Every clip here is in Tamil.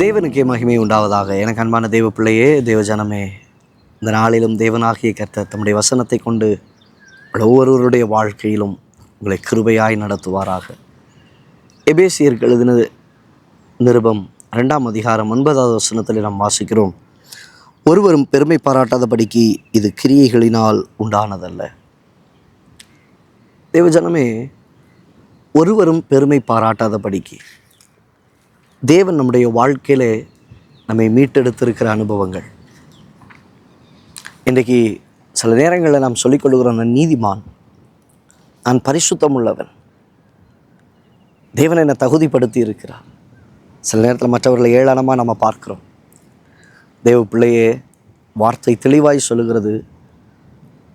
தேவனுக்கே மகிமை உண்டாவதாக. எனக்கு அன்பான தேவ பிள்ளையே, தேவஜனமே, இந்த நாளிலும் தேவனாகிய கர்த்தர் தம்முடைய வசனத்தை கொண்டு ஒவ்வொருவருடைய வாழ்க்கையிலும் உங்களை கிருபையாய் நடத்துவாராக. எபேசியருக்கு எழுதின நிருபம் 2ஆம் அதிகாரம் 9வது வசனத்தில் நாம் வாசிக்கிறோம், ஒருவரும் பெருமை பாராட்டாதபடிக்கு இது கிரியைகளினால் உண்டானதல்ல. தேவஜனமே, ஒருவரும் பெருமை பாராட்டாதபடிக்கு தேவன் நம்முடைய வாழ்க்கையில் நம்மை மீட்டெடுத்திருக்கிற அனுபவங்கள். இன்றைக்கு சில நேரங்களில் நாம் சொல்லிக்கொள்கிறோம், நான் நீதிமான், நான் பரிசுத்தம் உள்ளவன், தேவன் என்னை தகுதிப்படுத்தி இருக்கிறார். சில நேரத்தில் மற்றவர்களை ஏளனமாக நம்ம பார்க்குறோம். தேவ பிள்ளையே, வார்த்தை தெளிவாய் சொல்லுகிறது,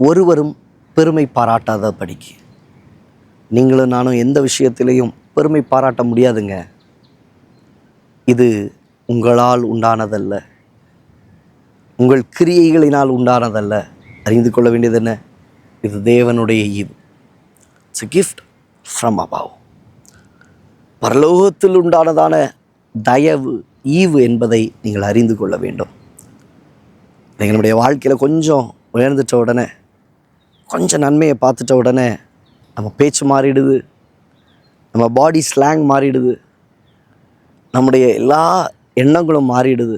ஒருவரும் பெருமை பாராட்டாதபடிக்கு. நீங்களும் நானும் எந்த விஷயத்திலையும் பெருமை பாராட்ட முடியாதுங்க. இது உங்களால் உண்டானதல்ல, உங்கள் கிரியைகளினால் உண்டானதல்ல. அறிந்து கொள்ள வேண்டியது என்ன? இது தேவனுடைய ஈவு. It's a gift from above. பரலோகத்தில் உண்டானதான தயவு, ஈவு என்பதை நீங்கள் அறிந்து கொள்ள வேண்டும். எங்களுடைய வாழ்க்கையில் கொஞ்சம் உயர்ந்துட்ட உடனே, கொஞ்சம் நன்மையை பார்த்துட்ட உடனே நம்ம பேச்சு மாறிடுது, நம்ம பாடி ஸ்லாங் மாறிடுது, நம்முடைய எல்லா எண்ணங்களும் மாறிடுது.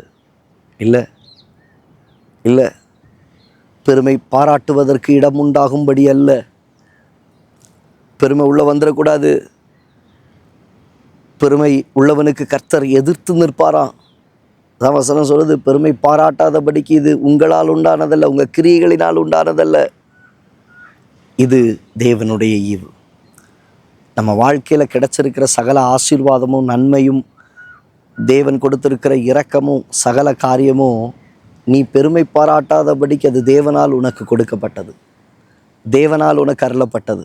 இல்லை, பெருமை பாராட்டுவதற்கு இடம் உண்டாகும்படி அல்ல. பெருமை உள்ள வந்துடக்கூடாது. பெருமை உள்ளவனுக்கு கர்த்தர் எதிர்த்து நிற்பாராம். அதான் வசனம் சொல்லுது, பெருமை பாராட்டாதபடிக்கு இது உங்களால் உண்டானதல்ல, உங்கள் கிரியைகளினால் உண்டானதல்ல. இது தேவனுடைய ஈவு. நம்ம வாழ்க்கையில் கிடைச்சிருக்கிற சகல ஆசீர்வாதமும் நன்மையும், தேவன் கொடுத்திருக்கிற இரக்கமும் சகல காரியமும் நீ பெருமை பாராட்டாதபடிக்கு அது தேவனால் உனக்கு கொடுக்கப்பட்டது, தேவனால் உனக்கு அருளப்பட்டது.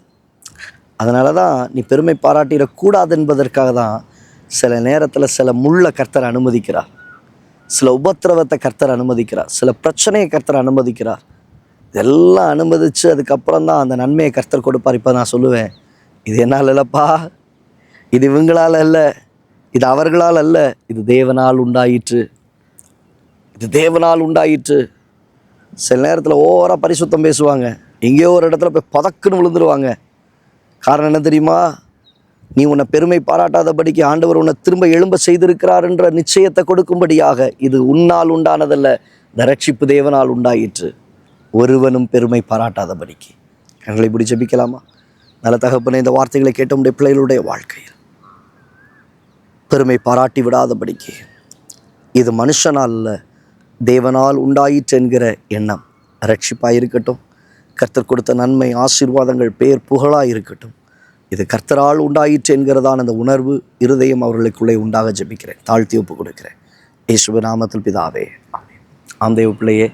அதனால தான் நீ பெருமை பாராட்டிடக்கூடாது என்பதற்காக தான் சில நேரத்தில் சில முள்ள கர்த்தர் அனுமதிக்கிறார், சில உபத்திரவத்தை கர்த்தர் அனுமதிக்கிறார், சில பிரச்சனையை கர்த்தர் அனுமதிக்கிறார். இதெல்லாம் அனுமதித்து அதுக்கப்புறம் தான் அந்த நன்மையை கர்த்தர் கொடுப்பார். இப்போ நான் சொல்லுவேன், இது என்னால் இல்லைப்பா, இது இவங்களால் அல்ல, இது அவர்களால் அல்ல, இது தேவனால் உண்டாயிற்று, இது தேவனால் உண்டாயிற்று. சில நேரத்தில் ஓவராக பரிசுத்தம் பேசுவாங்க, எங்கேயோ ஒரு இடத்துல போய் பதக்குன்னு விழுந்துருவாங்க. காரணம் என்ன தெரியுமா? நீ உன்னை பெருமை பாராட்டாதபடிக்கு ஆண்டவர் உன்னை திரும்ப எழும்ப செய்திருக்கிறார் என்ற நிச்சயத்தை கொடுக்கும்படியாக இது உன்னால் உண்டானதல்ல, இந்த ரட்சிப்பு தேவனால் உண்டாயிற்று. ஒருவனும் பெருமை பாராட்டாதபடிக்கு. கண்களை இப்படி ஜெபிக்கலாமா? நல்ல தகப்பனே, இந்த வார்த்தைகளை கேட்ட உடைய பிள்ளைகளுடைய வாழ்க்கையில் பெருமை பாராட்டி விடாதபடிக்கு, இது மனுஷனால் அல்ல, தேவனால் உண்டாயிற்று என்கிற எண்ணம் ரட்சிப்பாக இருக்கட்டும். கர்த்தர் கொடுத்த நன்மை, ஆசீர்வாதங்கள், பேர் புகழாக இருக்கட்டும். இது கர்த்தரால் உண்டாயிற்று என்கிறதான அந்த உணர்வு இருதயம் அவர்களுக்குள்ளே உண்டாக ஜெபிக்கிறேன், தாழ்த்தி ஒப்பு கொடுக்கிறேன். இயேசுவின் நாமத்தில் பிதாவே, ஆமென். ஆம் தேவ பிள்ளையே,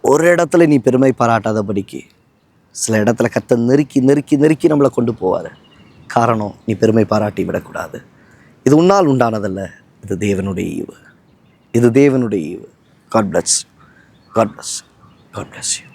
ஒரு இடத்துல நீ பெருமை பாராட்டாதபடிக்கு சில இடத்துல கர்த்தர் நெருக்கி நெருக்கி நெருக்கி நம்மளை கொண்டு போவார். காரணம், நீ பெருமை பாராட்டி விடக்கூடாது. இது உன்னால் உண்டானதல்ல, இது தேவனுடைய ஈவு, இது தேவனுடைய ஈவு. God bless you. God bless you. God bless you.